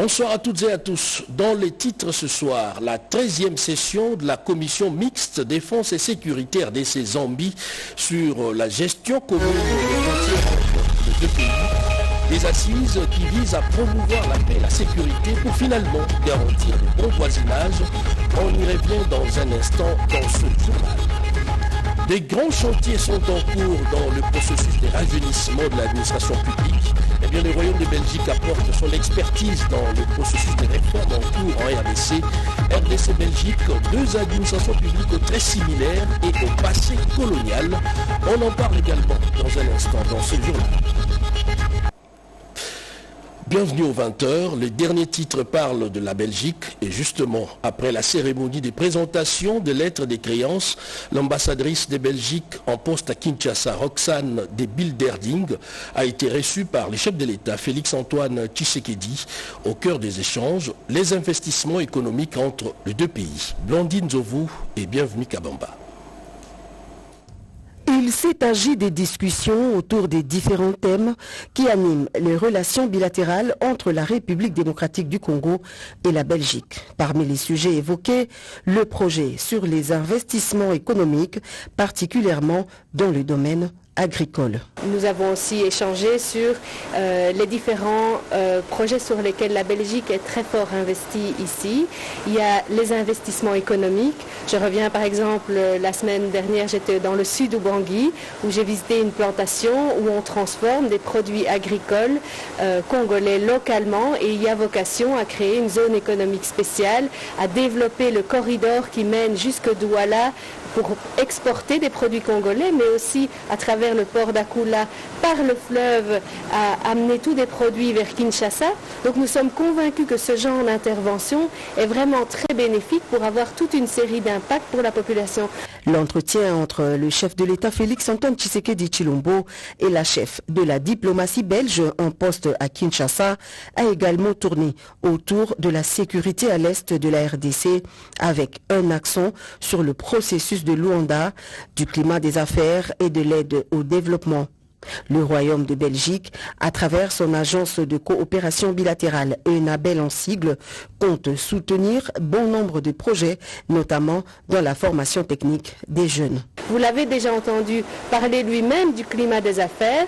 Bonsoir à toutes et à tous. Dans les titres ce soir, la 13e session de la commission mixte défense et sécurité RDC Zambie sur la gestion commune des frontières de deux pays. Des assises qui visent à promouvoir la paix et la sécurité pour finalement garantir le bon voisinage. On y revient dans un instant dans ce journal. Des grands chantiers sont en cours dans le processus de rajeunissement de l'administration publique. Eh bien, le Royaume de Belgique apporte son expertise dans le processus de réforme en cours en RDC. RDC Belgique, deux administrations publiques très similaires et au passé colonial. On en parle également dans un instant dans ce journal. Bienvenue aux 20h. Le dernier titre parle de la Belgique et justement, après la cérémonie de présentation des lettres des créances, l'ambassadrice de Belgique en poste à Kinshasa, Roxane de Bilderding, a été reçue par le chef de l'État, Félix-Antoine Tshisekedi, au cœur des échanges, les investissements économiques entre les deux pays. Blandine Zovu et bienvenue Kabamba. Il s'est agi des discussions autour des différents thèmes qui animent les relations bilatérales entre la République démocratique du Congo et la Belgique. Parmi les sujets évoqués, le projet sur les investissements économiques, particulièrement dans le domaine agricole. Nous avons aussi échangé sur les différents projets sur lesquels la Belgique est très fort investie ici. Il y a les investissements économiques. Je reviens par exemple, la semaine dernière, j'étais dans le sud du Bangui, où j'ai visité une plantation où on transforme des produits agricoles congolais localement, et il y a vocation à créer une zone économique spéciale, à développer le corridor qui mène jusque Douala pour exporter des produits congolais, mais aussi à travers le port d'Akoula, par le fleuve, à amener tous des produits vers Kinshasa. Donc nous sommes convaincus que ce genre d'intervention est vraiment très bénéfique pour avoir toute une série d'impacts pour la population. L'entretien entre le chef de l'État Félix-Antoine Tshisekedi Tshilombo et la chef de la diplomatie belge en poste à Kinshasa a également tourné autour de la sécurité à l'est de la RDC, avec un accent sur le processus de Luanda, du climat des affaires et de l'aide au développement. Le Royaume de Belgique, à travers son agence de coopération bilatérale ENABEL en sigle, compte soutenir bon nombre de projets, notamment dans la formation technique des jeunes. Vous l'avez déjà entendu parler lui-même du climat des affaires.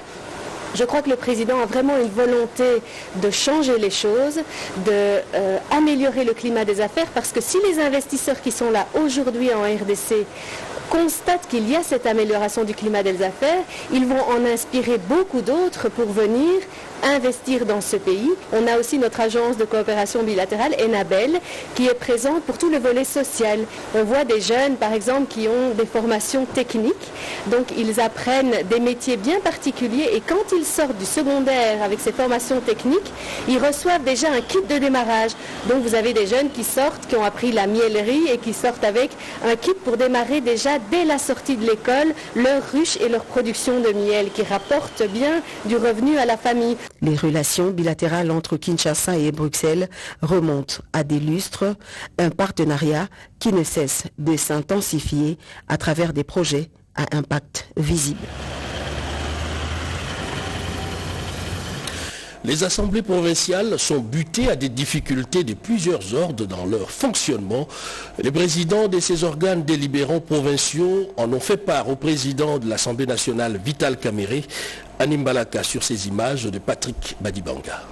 Je crois que le président a vraiment une volonté de changer les choses, d'améliorer le climat des affaires, parce que si les investisseurs qui sont là aujourd'hui en RDC constatent qu'il y a cette amélioration du climat des affaires, ils vont en inspirer beaucoup d'autres pour venir investir dans ce pays. On a aussi notre agence de coopération bilatérale, ENABEL, qui est présente pour tout le volet social. On voit des jeunes, par exemple, qui ont des formations techniques, donc ils apprennent des métiers bien particuliers, et quand ils sortent du secondaire avec ces formations techniques, ils reçoivent déjà un kit de démarrage. Donc vous avez des jeunes qui sortent, qui ont appris la miellerie et qui sortent avec un kit pour démarrer déjà dès la sortie de l'école leur ruche et leur production de miel, qui rapporte bien du revenu à la famille. Les relations bilatérales entre Kinshasa et Bruxelles remontent à des lustres, un partenariat qui ne cesse de s'intensifier à travers des projets à impact visible. Les assemblées provinciales sont butées à des difficultés de plusieurs ordres dans leur fonctionnement. Les présidents de ces organes délibérants provinciaux en ont fait part au président de l'Assemblée nationale, Vital Kamerhe, Animbalaka, sur ces images de Patrick Badibanga.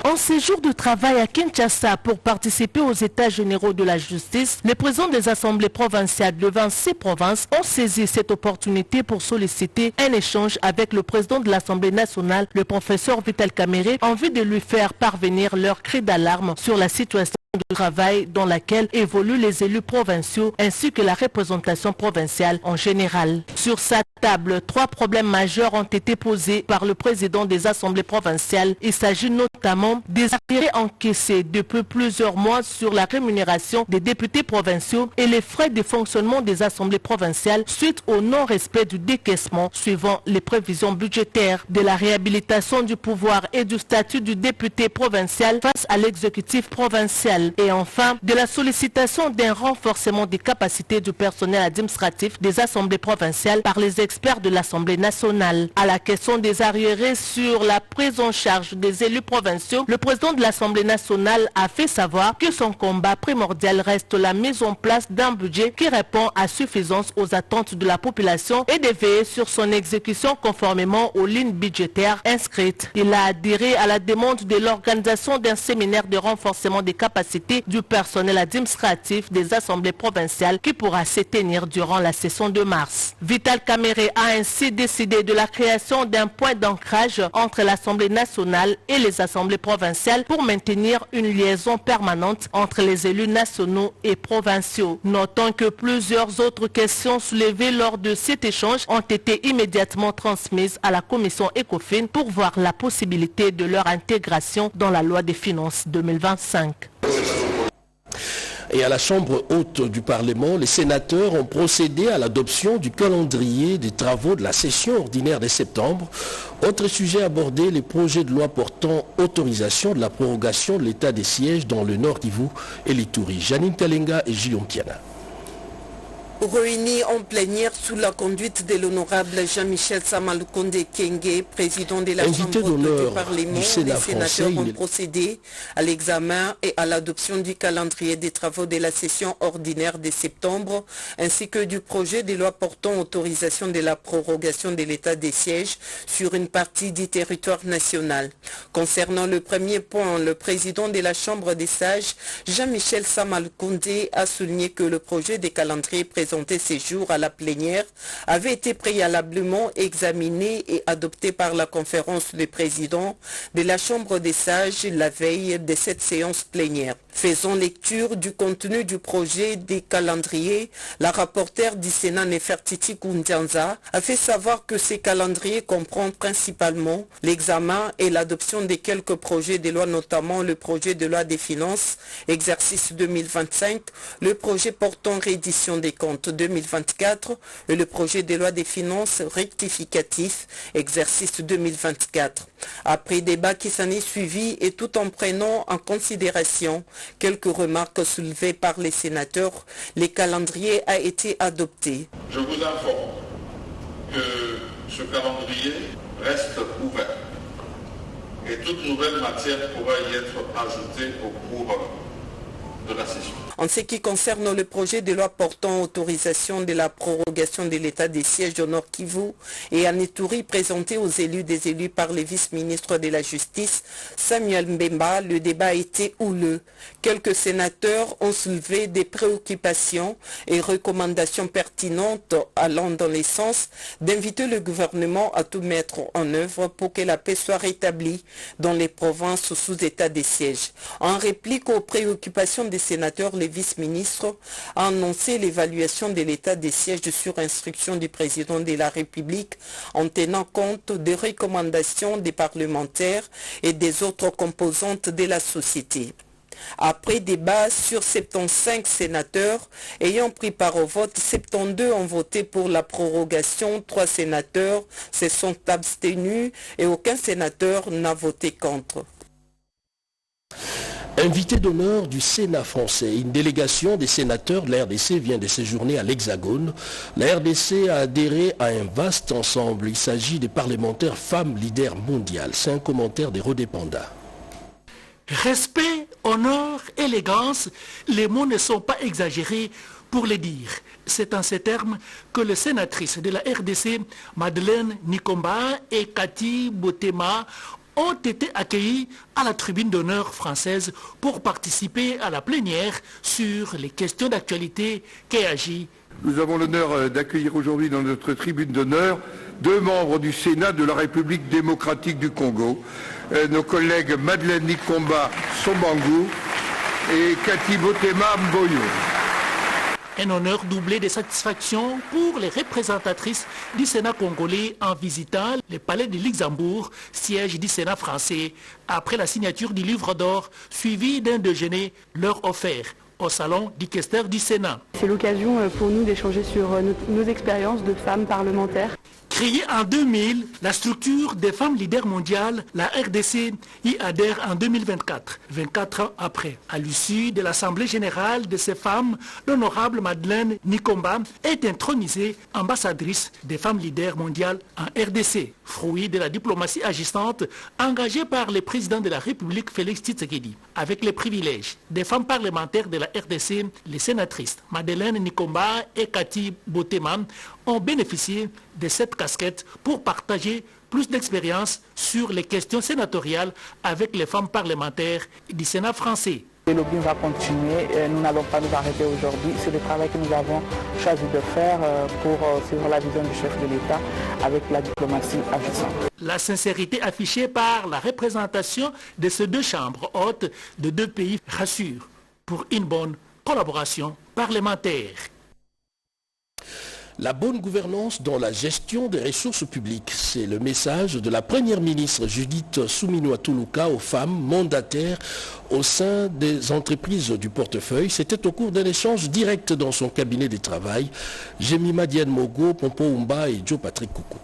En séjour de travail à Kinshasa pour participer aux états généraux de la justice, les présidents des assemblées provinciales de 26 provinces ont saisi cette opportunité pour solliciter un échange avec le président de l'Assemblée nationale, le professeur Vital Kamerhe, en vue de lui faire parvenir leur cri d'alarme sur la situation de travail dans laquelle évoluent les élus provinciaux ainsi que la représentation provinciale en général. Sur sa table, 3 problèmes majeurs ont été posés par le président des assemblées provinciales. Il s'agit notamment des arriérés encaissés depuis plusieurs mois sur la rémunération des députés provinciaux et les frais de fonctionnement des assemblées provinciales suite au non-respect du décaissement suivant les prévisions budgétaires, de la réhabilitation du pouvoir et du statut du député provincial face à l'exécutif provincial. nationale. Et enfin, de la sollicitation d'un renforcement des capacités du personnel administratif des assemblées provinciales par les experts de l'Assemblée nationale. À la question des arriérés sur la prise en charge des élus provinciaux, le président de l'Assemblée nationale a fait savoir que son combat primordial reste la mise en place d'un budget qui répond à suffisance aux attentes de la population et de veiller sur son exécution conformément aux lignes budgétaires inscrites. Il a adhéré à la demande de l'organisation d'un séminaire de renforcement des capacités du personnel administratif des assemblées provinciales qui pourra se tenir durant la session de mars. Vital Kamerhe a ainsi décidé de la création d'un point d'ancrage entre l'Assemblée nationale et les assemblées provinciales pour maintenir une liaison permanente entre les élus nationaux et provinciaux. Notons que plusieurs autres questions soulevées lors de cet échange ont été immédiatement transmises à la commission ECOFIN pour voir la possibilité de leur intégration dans la loi des finances 2025. Et à la Chambre haute du Parlement, les sénateurs ont procédé à l'adoption du calendrier des travaux de la session ordinaire de septembre. Autre sujet abordé, les projets de loi portant autorisation de la prorogation de l'état des sièges dans le Nord Kivu et l'Ituri. Janine Kalenga et Guillaume Kiana. Réunis en plénière sous la conduite de l'honorable Jean-Michel Samalukonde Kenge, président de la Chambre du Parlement, les sénateurs ont procédé à l'examen et à l'adoption du calendrier des travaux de la session ordinaire de septembre, ainsi que du projet de loi portant autorisation de la prorogation de l'état des sièges sur une partie du territoire national. Concernant le premier point, le président de la Chambre des sages, Jean-Michel Samalukonde, a souligné que le projet de calendrier présenté ces jours à la plénière avait été préalablement examiné et adopté par la conférence des présidents de la Chambre des sages la veille de cette séance plénière. Faisant lecture du contenu du projet des calendriers, la rapporteure du Sénat Nefertiti Koundianza a fait savoir que ces calendriers comprennent principalement l'examen et l'adoption de quelques projets de loi, notamment le projet de loi des finances, exercice 2025, le projet portant reddition des comptes 2024 et le projet de loi des finances rectificatif, exercice 2024. Après débat qui s'en est suivi et tout en prenant en considération quelques remarques soulevées par les sénateurs, le calendrier a été adopté. Je vous informe que ce calendrier reste ouvert et toute nouvelle matière pourra y être ajoutée au cours de la session. En ce qui concerne le projet de loi portant autorisation de la prorogation de l'état des sièges au Nord Kivu et à Ituri présenté aux élus des élus par le vice-ministre de la Justice, Samuel Mbemba, le débat a été houleux. Quelques sénateurs ont soulevé des préoccupations et recommandations pertinentes allant dans le sens d'inviter le gouvernement à tout mettre en œuvre pour que la paix soit rétablie dans les provinces sous état des sièges. En réplique aux préoccupations des sénateurs, le vice-ministre a annoncé l'évaluation de l'état des sièges sur instruction du président de la République en tenant compte des recommandations des parlementaires et des autres composantes de la société. Après débat sur 75 sénateurs ayant pris part au vote, 72 ont voté pour la prorogation, 3 sénateurs se sont abstenus et aucun sénateur n'a voté contre. Invité d'honneur du Sénat français, une délégation des sénateurs de la RDC vient de séjourner à l'Hexagone. La RDC a adhéré à un vaste ensemble. Il s'agit des parlementaires femmes leaders mondiales. C'est un commentaire des Rodé Panda. Respect, honneur, élégance, les mots ne sont pas exagérés pour les dire. C'est en ces termes que les sénatrices de la RDC, Madeleine Nikomba et Cathy Botema, ont été accueillis à la tribune d'honneur française pour participer à la plénière sur les questions d'actualité qu'agit. Nous avons l'honneur d'accueillir aujourd'hui dans notre tribune d'honneur 2 membres du Sénat de la République démocratique du Congo, nos collègues Madeleine Nikomba Sombangu et Cathy Botema Mboyo. Un honneur doublé de satisfaction pour les représentatrices du Sénat congolais en visitant le palais de Luxembourg, siège du Sénat français, après la signature du livre d'or, suivi d'un déjeuner leur offert au salon du questeur du Sénat. C'est l'occasion pour nous d'échanger sur nos expériences de femmes parlementaires. Créée en 2000, la structure des femmes leaders mondiales, la RDC, y adhère en 2024, 24 ans après. À l'issue de l'Assemblée générale de ces femmes, l'honorable Madeleine Nikomba est intronisée ambassadrice des femmes leaders mondiales en RDC, fruit de la diplomatie agissante engagée par le président de la République Félix Tshisekedi. Avec les privilèges des femmes parlementaires de la RDC, les sénatrices Madeleine Nikomba et Cathy Botema ont bénéficié de cette casquette pour partager plus d'expérience sur les questions sénatoriales avec les femmes parlementaires du Sénat français. Le lobbying va continuer, nous n'allons pas nous arrêter aujourd'hui. C'est le travail que nous avons choisi de faire pour suivre la vision du chef de l'État avec la diplomatie agissante. La sincérité affichée par la représentation de ces deux chambres hautes de deux pays rassure pour une bonne collaboration parlementaire. La bonne gouvernance dans la gestion des ressources publiques, c'est le message de la première ministre Judith Suminwa-Tuluka aux femmes mandataires au sein des entreprises du portefeuille. C'était au cours d'un échange direct dans son cabinet de travail. Jemima Diane Mogo, Pompo Umba et Joe Patrick Koukou.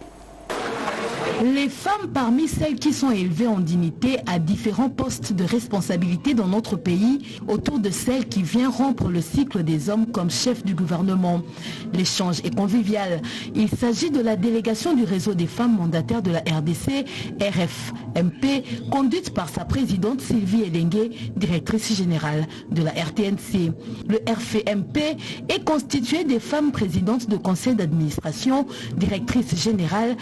Les femmes parmi celles qui sont élevées en dignité à différents postes de responsabilité dans notre pays, autour de celles qui viennent rompre le cycle des hommes comme chef du gouvernement. L'échange est convivial. Il s'agit de la délégation du réseau des femmes mandataires de la RDC, RFMP, conduite par sa présidente Sylvie Elengue, directrice générale de la RTNC. Le RFMP est constitué des femmes présidentes de conseil d'administration, directrice générale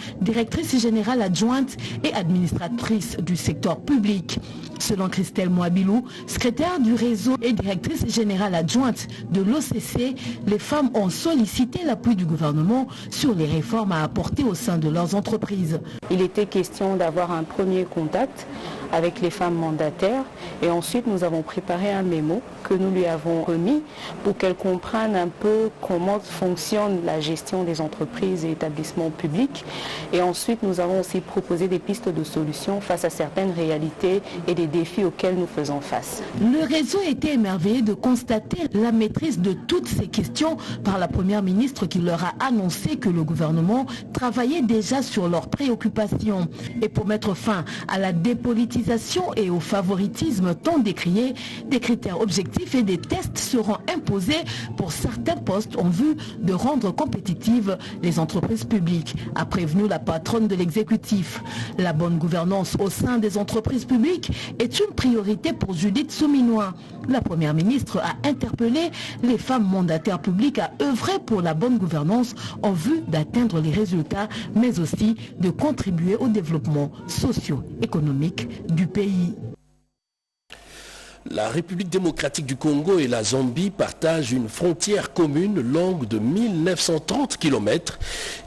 adjointe et administratrice du secteur public. Selon Christelle Mouabilou, secrétaire du réseau et directrice générale adjointe de l'OCC, les femmes ont sollicité l'appui du gouvernement sur les réformes à apporter au sein de leurs entreprises. Il était question d'avoir un premier contact avec les femmes mandataires et ensuite nous avons préparé un mémo que nous lui avons remis pour qu'elle comprenne un peu comment fonctionne la gestion des entreprises et établissements publics, et ensuite nous avons aussi proposé des pistes de solutions face à certaines réalités et des défis auxquels nous faisons face. Le réseau était émerveillé de constater la maîtrise de toutes ces questions par la première ministre qui leur a annoncé que le gouvernement travaillait déjà sur leurs préoccupations. Et pour mettre fin à la dépolitisation et au favoritisme tant décrié, des critères objectifs et des tests seront imposés pour certains postes en vue de rendre compétitives les entreprises publiques, a prévenu la patronne de l'exécutif. La bonne gouvernance au sein des entreprises publiques est une priorité pour Judith Suminwa. La première ministre a interpellé les femmes mandataires publiques à œuvrer pour la bonne gouvernance en vue d'atteindre les résultats, mais aussi de contribuer au développement socio-économique du pays. La République démocratique du Congo et la Zambie partagent une frontière commune longue de 1930 km.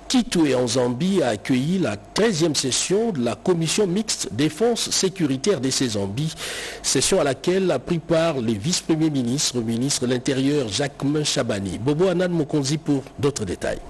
Kitwe en Zambie a accueilli la 13e session de la commission mixte défense-sécurité RDC Zambie, session à laquelle a pris part les vice-premiers ministres, le ministre de l'Intérieur Jacquemain Chabani. Bobo Anand Mokonzi pour d'autres détails.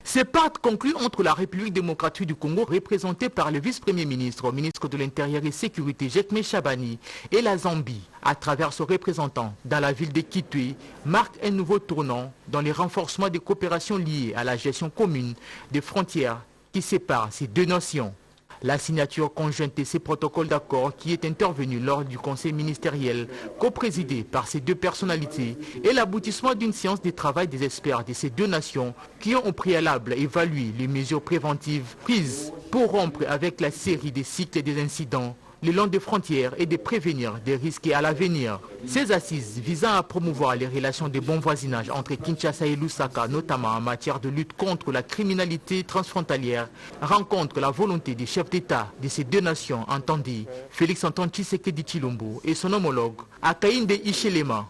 Ces pactes conclus entre la République démocratique du Congo, représentée par le vice-premier ministre, ministre de l'Intérieur et Sécurité Jacquemain Chabani, et la Zambie, à travers son représentant dans la ville de Kitwe, marquent un nouveau tournant dans les renforcements des coopérations liées à la gestion commune des frontières qui séparent ces deux nations. La signature conjointe de ces protocoles d'accord qui est intervenue lors du conseil ministériel co-présidé par ces deux personnalités est l'aboutissement d'une séance de travail des experts de ces deux nations qui ont au préalable évalué les mesures préventives prises pour rompre avec la série des cycles des incidents le long des frontières et de prévenir des risques à l'avenir. Ces assises visant à promouvoir les relations de bon voisinage entre Kinshasa et Lusaka, notamment en matière de lutte contre la criminalité transfrontalière, rencontrent la volonté des chefs d'État de ces deux nations, entendus Félix-Antoine Tshisekedi Tshilombo et son homologue Hakainde Hichilema.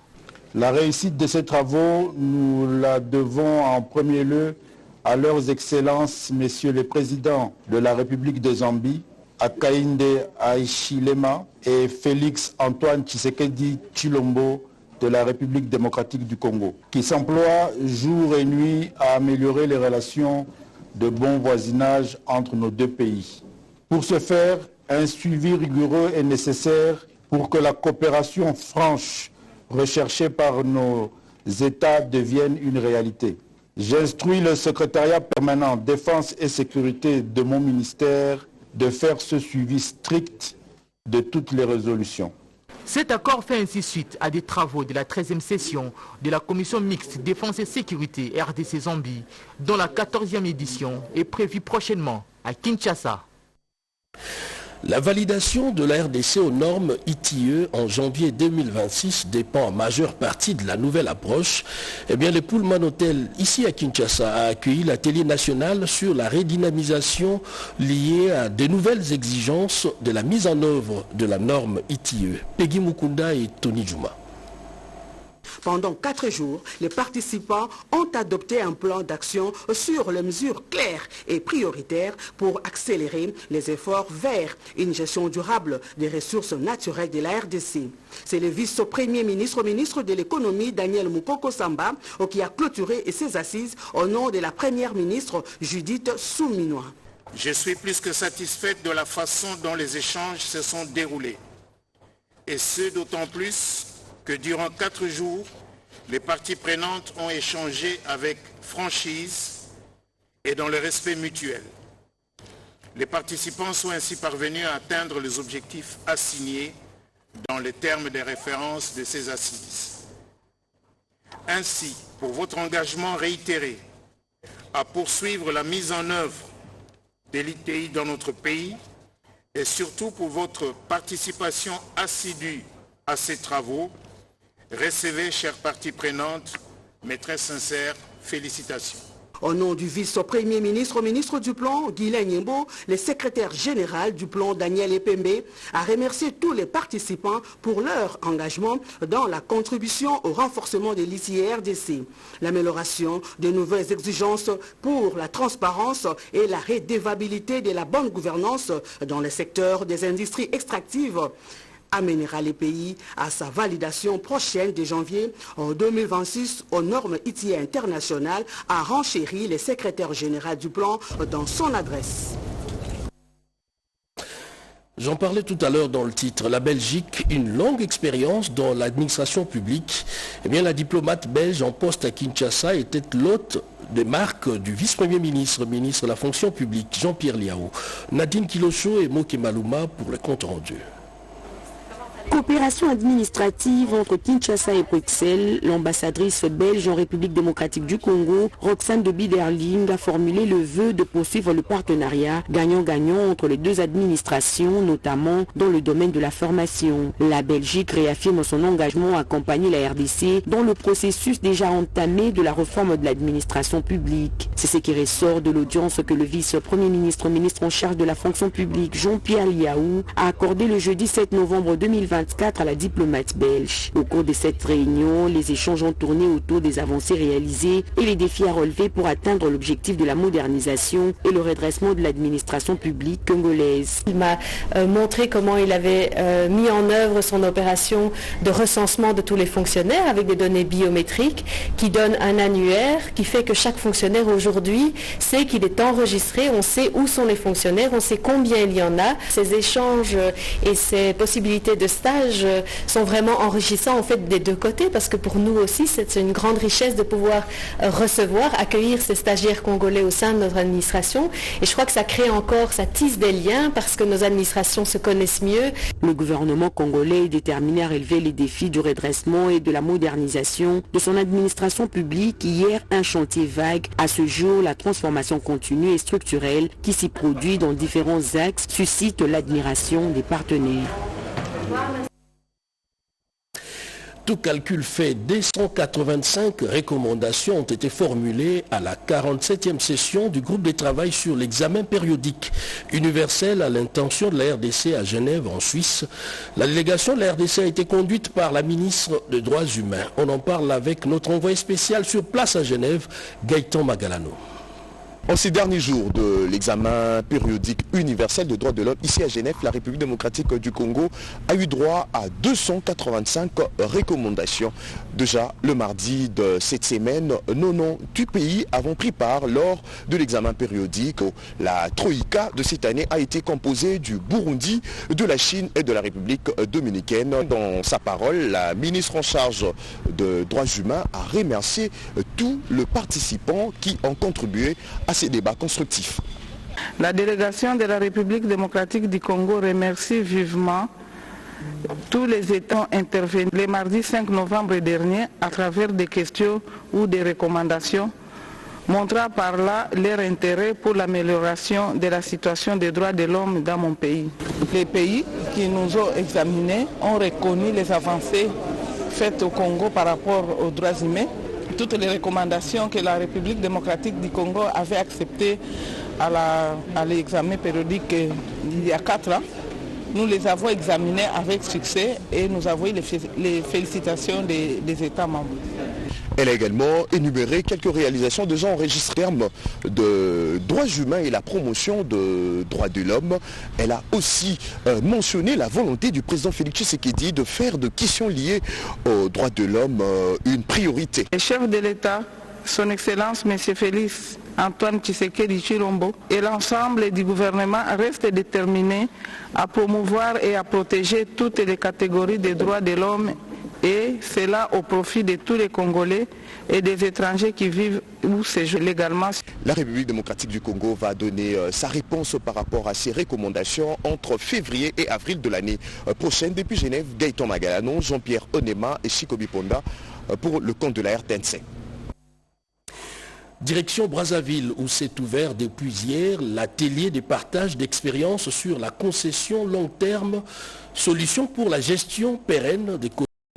La réussite de ces travaux, nous la devons en premier lieu à leurs excellences, messieurs les présidents de la République de Zambie, Hakainde Hichilema et Félix-Antoine Tshisekedi Tshilombo de la République démocratique du Congo, qui s'emploient jour et nuit à améliorer les relations de bon voisinage entre nos deux pays. Pour ce faire, un suivi rigoureux est nécessaire pour que la coopération franche recherchée par nos États devienne une réalité. J'instruis le secrétariat permanent défense et sécurité de mon ministère de faire ce suivi strict de toutes les résolutions. Cet accord fait ainsi suite à des travaux de la 13e session de la commission mixte défense et sécurité RDC Zambie, dont la 14e édition est prévue prochainement à Kinshasa. La validation de la RDC aux normes ITIE en janvier 2026 dépend en majeure partie de la nouvelle approche. Eh bien, le Pullman Hotel, ici à Kinshasa, a accueilli l'atelier national sur la redynamisation liée à de nouvelles exigences de la mise en œuvre de la norme ITIE. Peggy Mukunda et Tony Juma. Pendant 4 jours, les participants ont adopté un plan d'action sur les mesures claires et prioritaires pour accélérer les efforts vers une gestion durable des ressources naturelles de la RDC. C'est le vice-premier ministre de l'économie Daniel Mukoko Samba qui a clôturé ses assises au nom de la première ministre Judith Souminois. Je suis plus que satisfaite de la façon dont les échanges se sont déroulés. Et ce d'autant plus que durant 4 jours, les parties prenantes ont échangé avec franchise et dans le respect mutuel. Les participants sont ainsi parvenus à atteindre les objectifs assignés dans les termes des références de ces assises. Ainsi, pour votre engagement réitéré à poursuivre la mise en œuvre de l'ITI dans notre pays et surtout pour votre participation assidue à ces travaux, recevez, chères parties prenantes, mes très sincères félicitations. Au nom du vice-premier ministre, ministre du Plan, Guylaine Nyembo, le secrétaire général du Plan, Daniel Epembe, a remercié tous les participants pour leur engagement dans la contribution au renforcement de l'ITI-RDC, l'amélioration des nouvelles exigences pour la transparence et la redevabilité de la bonne gouvernance dans le secteur des industries extractives, amènera les pays à sa validation prochaine de janvier 2026 aux normes ITIE internationales, a renchéri le secrétaire général du plan dans son adresse. J'en parlais tout à l'heure dans le titre. La Belgique, une longue expérience dans l'administration publique. Eh bien, la diplomate belge en poste à Kinshasa était l'hôte des marques du vice-premier ministre, ministre de la fonction publique, Jean-Pierre Liao. Nadine Kilocho et Moke Maluma pour le compte rendu. Coopération administrative entre Kinshasa et Bruxelles, l'ambassadrice belge en République démocratique du Congo, Roxane de Biderling, a formulé le vœu de poursuivre le partenariat gagnant-gagnant entre les deux administrations, notamment dans le domaine de la formation. La Belgique réaffirme son engagement à accompagner la RDC dans le processus déjà entamé de la réforme de l'administration publique. C'est ce qui ressort de l'audience que le vice-premier ministre, ministre en charge de la fonction publique, Jean-Pierre Liao, a accordé le jeudi 7 novembre 2024 à la diplomate belge. Au cours de cette réunion, les échanges ont tourné autour des avancées réalisées et les défis à relever pour atteindre l'objectif de la modernisation et le redressement de l'administration publique congolaise. Il m'a montré comment il avait mis en œuvre son opération de recensement de tous les fonctionnaires avec des données biométriques qui donnent un annuaire qui fait que chaque fonctionnaire aujourd'hui sait qu'il est enregistré, on sait où sont les fonctionnaires, on sait combien il y en a. Ces échanges et ces possibilités de stage sont vraiment enrichissants en fait des deux côtés, parce que pour nous aussi c'est une grande richesse de pouvoir recevoir, accueillir ces stagiaires congolais au sein de notre administration, et je crois que ça crée encore, ça tisse des liens parce que nos administrations se connaissent mieux. Le gouvernement congolais est déterminé à relever les défis du redressement et de la modernisation de son administration publique. Hier, un chantier vague. À ce jour, la transformation continue et structurelle qui s'y produit dans différents axes suscite l'admiration des partenaires. Tout calcul fait, 285 recommandations ont été formulées à la 47e session du groupe de travail sur l'examen périodique universel à l'intention de la RDC à Genève, en Suisse. La délégation de la RDC a été conduite par la ministre des Droits humains. On en parle avec notre envoyé spécial sur place à Genève, Gaëtan Magalano. En ces derniers jours de l'examen périodique universel de droits de l'homme ici à Genève, la République démocratique du Congo a eu droit à 285 recommandations. Déjà le mardi de cette semaine, 98 pays avons pris part lors de l'examen périodique. La Troïka de cette année a été composée du Burundi, de la Chine et de la République dominicaine. Dans sa parole, la ministre en charge de droits humains a remercié tous les participants qui ont contribué à ces débats constructifs. La délégation de la République démocratique du Congo remercie vivement tous les États intervenus le mardi 5 novembre dernier à travers des questions ou des recommandations, montrant par là leur intérêt pour l'amélioration de la situation des droits de l'homme dans mon pays. Les pays qui nous ont examinés ont reconnu les avancées faites au Congo par rapport aux droits humains. Toutes les recommandations que la République démocratique du Congo avait acceptées à l'examen périodique il y a 4 ans, nous les avons examinées avec succès et nous avons eu les félicitations des États membres. Elle a également énuméré quelques réalisations déjà enregistrées en termes de droits humains et la promotion de droits de l'homme. Elle a aussi mentionné la volonté du président Félix Tshisekedi de faire de questions liées aux droits de l'homme une priorité. Le chef de l'État, son Excellence M. Félix Antoine Tshisekedi Tshilombo et l'ensemble du gouvernement restent déterminés à promouvoir et à protéger toutes les catégories des droits de l'homme, et cela au profit de tous les Congolais et des étrangers qui vivent ou séjournent légalement. La République démocratique du Congo va donner sa réponse par rapport à ces recommandations entre février et avril de l'année prochaine. Depuis Genève, Gaëtan Magalhanon, Jean-Pierre Onema et Chikobi Ponda pour le compte de la RTNC. Direction Brazzaville, où s'est ouvert depuis hier l'atelier de partage d'expériences sur la concession long terme, solution pour la gestion pérenne des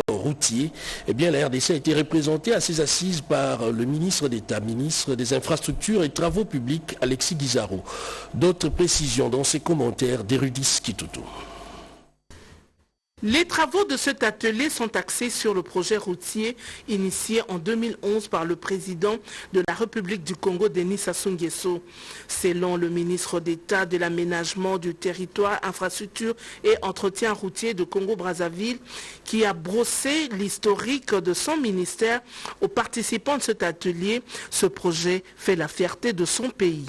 routiers. Eh bien, la RDC a été représentée à ces assises par le ministre d'État, ministre des Infrastructures et Travaux Publics, Alexis Guizarro. D'autres précisions dans ses commentaires d'Érudis Kitutu. Les travaux de cet atelier sont axés sur le projet routier initié en 2011 par le président de la République du Congo, Denis Sassou Nguesso. Selon le ministre d'État de l'aménagement du territoire, infrastructure et entretien routier de Congo-Brazzaville, qui a brossé l'historique de son ministère aux participants de cet atelier, ce projet fait la fierté de son pays.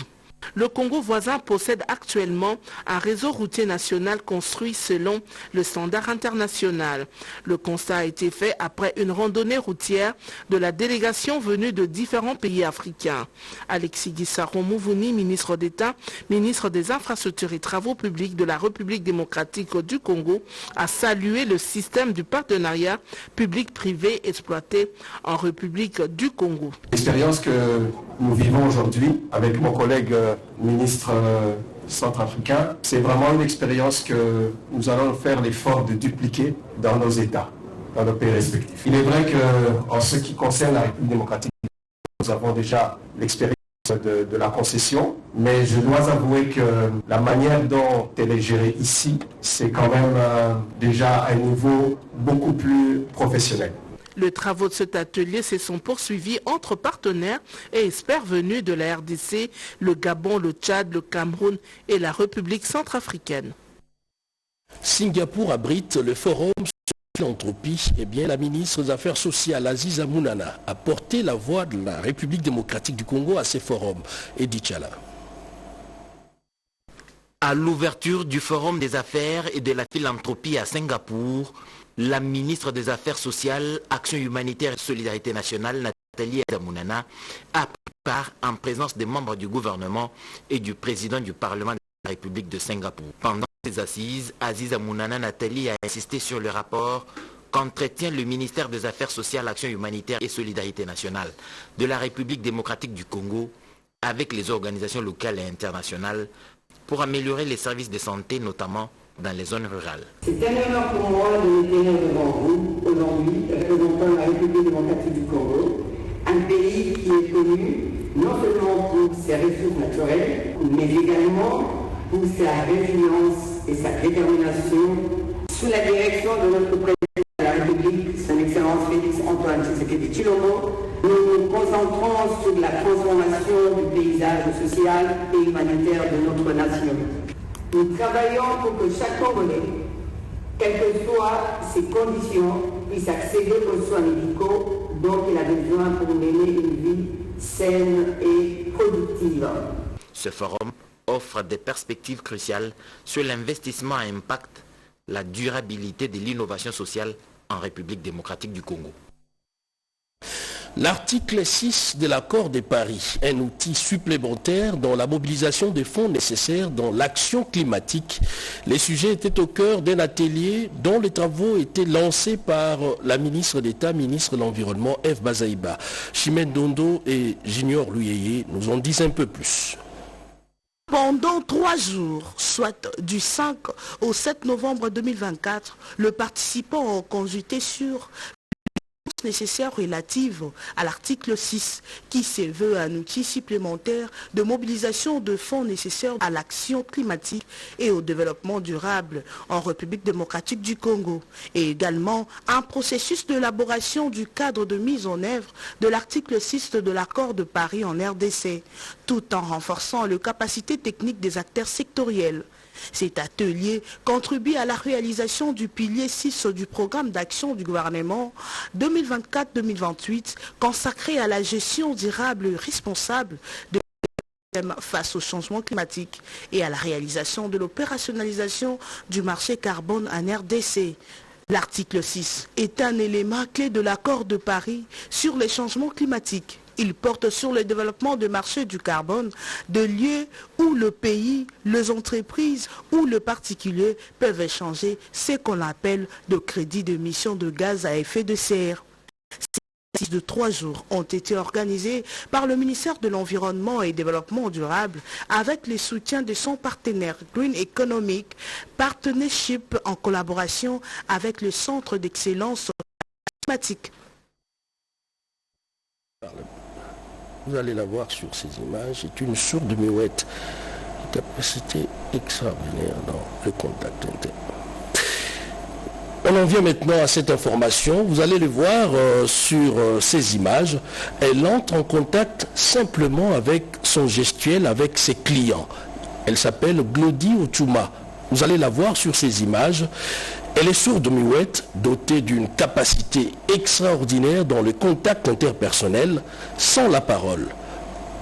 Le Congo voisin possède actuellement un réseau routier national construit selon le standard international. Le constat a été fait après une randonnée routière de la délégation venue de différents pays africains. Alexis Guizarro Mouvouni, ministre d'État, ministre des Infrastructures et Travaux Publics de la République démocratique du Congo, a salué le système du partenariat public-privé exploité en République du Congo. L'expérience que nous vivons aujourd'hui avec mon collègue ministre centrafricain, c'est vraiment une expérience que nous allons faire l'effort de dupliquer dans nos États, dans nos pays respectifs. Il est vrai qu'en ce qui concerne la République démocratique, nous avons déjà l'expérience de la concession, mais je dois avouer que la manière dont elle est gérée ici, c'est quand même déjà à un niveau beaucoup plus professionnel. Les travaux de cet atelier se sont poursuivis entre partenaires et experts venus de la RDC, le Gabon, le Tchad, le Cameroun et la République centrafricaine. Singapour abrite le forum sur la philanthropie. Eh bien, la ministre des Affaires sociales, Aziza Mounana, a porté la voix de la République démocratique du Congo à ces forums. Edi Tchala. À l'ouverture du forum des affaires et de la philanthropie à Singapour, la ministre des Affaires sociales, Action humanitaire et solidarité nationale, Nathalie Mounana, a pris part en présence des membres du gouvernement et du président du Parlement de la République de Singapour. Pendant ces assises, Aziza Mounana Nathalie a insisté sur le rapport qu'entretient le ministère des Affaires sociales, Action humanitaire et solidarité nationale de la République démocratique du Congo avec les organisations locales et internationales pour améliorer les services de santé, notamment dans les zones rurales. C'est un honneur pour moi de me tenir devant vous aujourd'hui, représentant la République démocratique du Congo, un pays qui est connu non seulement pour ses ressources naturelles, mais également pour sa résilience et sa détermination sous la direction de notre président de la République, son Excellence Excellence Félix Antoine Tshisekedi Tshilombo, nous nous concentrons sur la transformation du paysage social et humanitaire de notre nation. Nous travaillons pour que chaque Congolais, quelles que soient ses conditions, puisse accéder aux soins médicaux dont il a besoin pour mener une vie saine et productive. Ce forum offre des perspectives cruciales sur l'investissement à impact, la durabilité de l'innovation sociale en République démocratique du Congo. L'article 6 de l'accord de Paris, un outil supplémentaire dans la mobilisation des fonds nécessaires dans l'action climatique. Les sujets étaient au cœur d'un atelier dont les travaux étaient lancés par la ministre d'État, ministre de l'Environnement, Eve Bazaïba. Chimène Dondo et Junior Luyeye nous en disent un peu plus. Pendant 3 jours, soit du 5 au 7 novembre 2024, le participant a consulté sur nécessaires relatives à l'article 6 qui se veut un outil supplémentaire de mobilisation de fonds nécessaires à l'action climatique et au développement durable en République démocratique du Congo et également un processus d'élaboration du cadre de mise en œuvre de l'article 6 de l'accord de Paris en RDC tout en renforçant les capacités techniques des acteurs sectoriels. Cet atelier contribue à la réalisation du pilier 6 du programme d'action du gouvernement 2024-2028 consacré à la gestion durable et responsable de face au changement climatique et à la réalisation de l'opérationnalisation du marché carbone en RDC. L'article 6 est un élément clé de l'accord de Paris sur les changements climatiques. Il porte sur le développement du marché du carbone, de lieux où le pays, les entreprises ou le particulier peuvent échanger ce qu'on appelle de crédits d'émission de gaz à effet de serre. Ces de 3 jours ont été organisés par le ministère de l'Environnement et Développement durable avec le soutien de son partenaire Green Economic Partnership en collaboration avec le Centre d'excellence climatique. Vous allez la voir sur ces images, c'est une sourde muette. Capacité extraordinaire dans le contact interne. On en vient maintenant à cette information. Vous allez le voir sur ces images. Elle entre en contact simplement avec son gestuel, avec ses clients. Elle s'appelle Glody Ochuma. Vous allez la voir sur ces images. Elle est sourde-muette, dotée d'une capacité extraordinaire dans le contact interpersonnel sans la parole.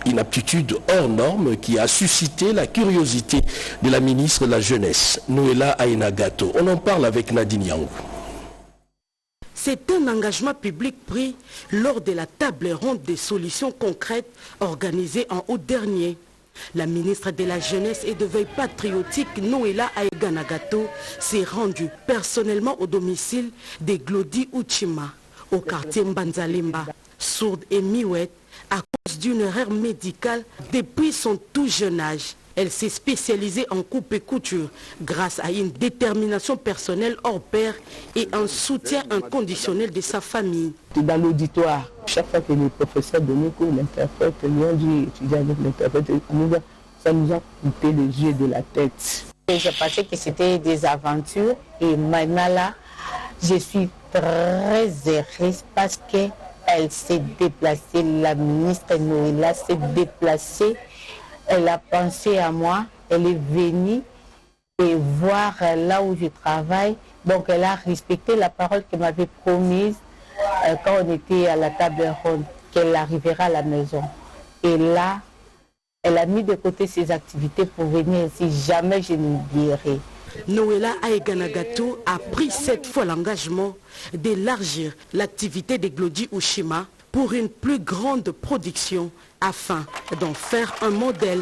Une aptitude hors norme qui a suscité la curiosité de la ministre de la Jeunesse, Noéla Aïnagato. On en parle avec Nadine Yang. C'est un engagement public pris lors de la table ronde des solutions concrètes organisée en août dernier. La ministre de la Jeunesse et de Veille patriotique, Noéla Aïnagato, s'est rendue personnellement au domicile de Glody Ochuma, au quartier Mbanzalemba, sourde et muette à cause d'une erreur médicale depuis son tout jeune âge. Elle s'est spécialisée en coupe et couture grâce à une détermination personnelle hors pair et un soutien inconditionnel de sa famille. Dans l'auditoire, chaque fois que les professeurs donnaient cours, l'interprète, lui ont dit étudier avec l'interprète, ça nous a coupé les yeux de la tête. Je pensais que c'était des aventures et maintenant là, je suis très heureuse parce qu'elle s'est déplacée, la ministre Noéla s'est déplacée. Elle a pensé à moi, elle est venue et voir là où je travaille. Donc elle a respecté la parole qu'elle m'avait promise quand on était à la table ronde, qu'elle arrivera à la maison. Et là, elle a mis de côté ses activités pour venir ici. Jamais je n'oublierai. Noéla Aïnagato a pris cette fois l'engagement d'élargir l'activité de Glody Ochuma pour une plus grande production afin d'en faire un modèle.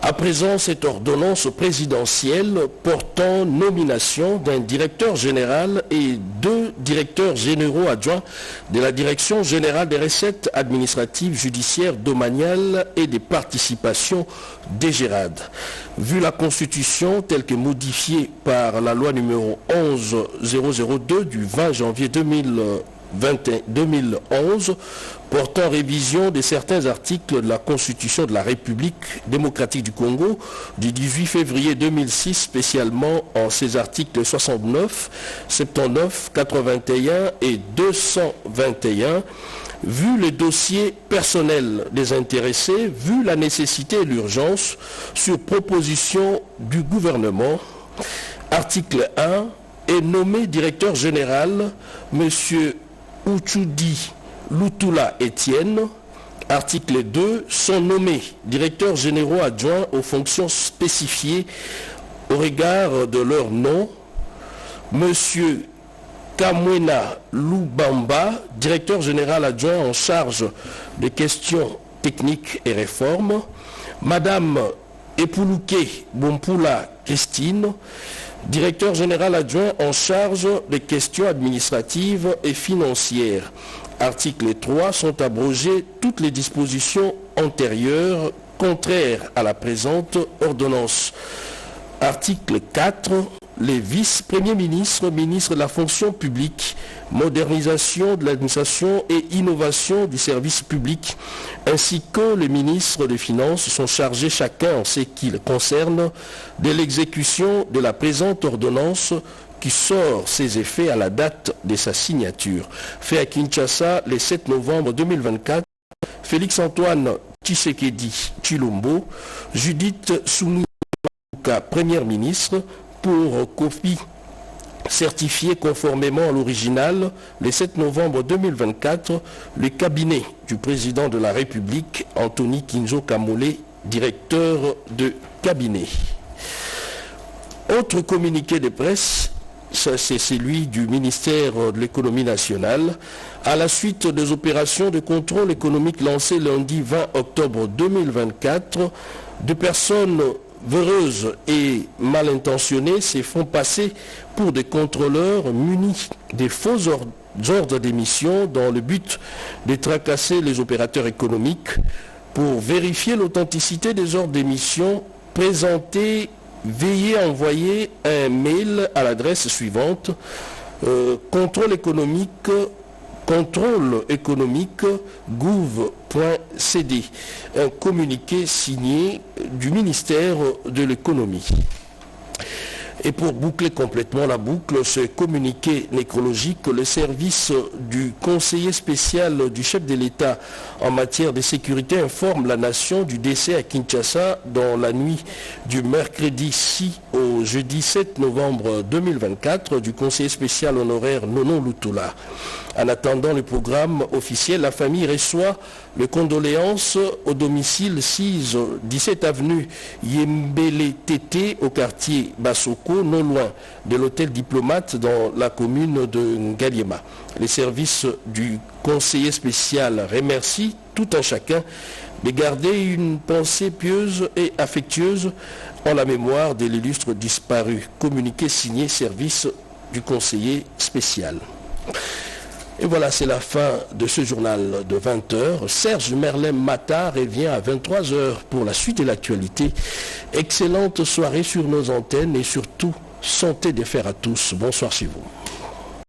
À présent, cette ordonnance présidentielle portant nomination d'un directeur général et 2 directeurs généraux adjoints de la Direction générale des recettes administratives, judiciaires, domaniales et des participations DGRAD. Vu la Constitution telle que modifiée par la loi numéro 11002 du 20 janvier 2000 2011 portant révision de certains articles de la Constitution de la République démocratique du Congo du 18 février 2006, spécialement en ses articles 69, 79, 81 et 221, vu les dossiers personnels des intéressés, vu la nécessité et l'urgence, sur proposition du gouvernement. Article 1 est nommé directeur général M. Uchudi Lutula Etienne. Article 2, sont nommés directeurs généraux adjoints aux fonctions spécifiées au regard de leur nom. M. Kamwena Lubamba, directeur général adjoint en charge des questions techniques et réformes. Madame Epuluke Bompula Christine, directeur général adjoint en charge des questions administratives et financières. Article 3, sont abrogées toutes les dispositions antérieures contraires à la présente ordonnance. Article 4, les vice-premiers ministres, ministres de la fonction publique, modernisation de l'administration et innovation du service public, ainsi que les ministres des Finances sont chargés chacun en ce qui le concerne de l'exécution de la présente ordonnance qui sort ses effets à la date de sa signature. Fait à Kinshasa le 7 novembre 2024, Félix-Antoine Tshisekedi Tshilombo, Judith Suminga, première ministre, pour copie certifiée conformément à l'original, le 7 novembre 2024, le cabinet du président de la République, Anthony Kinzo Kamole, directeur de cabinet. Autre communiqué de presse, c'est celui du ministère de l'économie nationale. À la suite des opérations de contrôle économique lancées lundi 20 octobre 2024, deux personnes véreuses et mal intentionnées se font passer pour des contrôleurs munis des faux ordres d'émission dans le but de tracasser les opérateurs économiques pour vérifier l'authenticité des ordres d'émission présentés. Veuillez envoyer un mail à l'adresse suivante contrôle économique gouv.cd. Un communiqué signé du ministère de l'économie. Et pour boucler complètement la boucle, ce communiqué nécrologique, le service du conseiller spécial du chef de l'État en matière de sécurité informe la nation du décès à Kinshasa dans la nuit du mercredi 6 au jeudi 7 novembre 2024 du conseiller spécial honoraire Nono Lutula. En attendant le programme officiel, la famille reçoit les condoléances au domicile 6, 17 avenue Yembele Tété au quartier Basoko, non loin de l'hôtel Diplomate dans la commune de Ngaliema. Les services du conseiller spécial remercient tout un chacun de garder une pensée pieuse et affectueuse en la mémoire de l'illustre disparu. Communiqué signé service du conseiller spécial. Et voilà, c'est la fin de ce journal de 20h. Serge Merlin-Mata revient à 23h pour la suite de l'actualité. Excellente soirée sur nos antennes et surtout, santé des fers à tous. Bonsoir chez vous.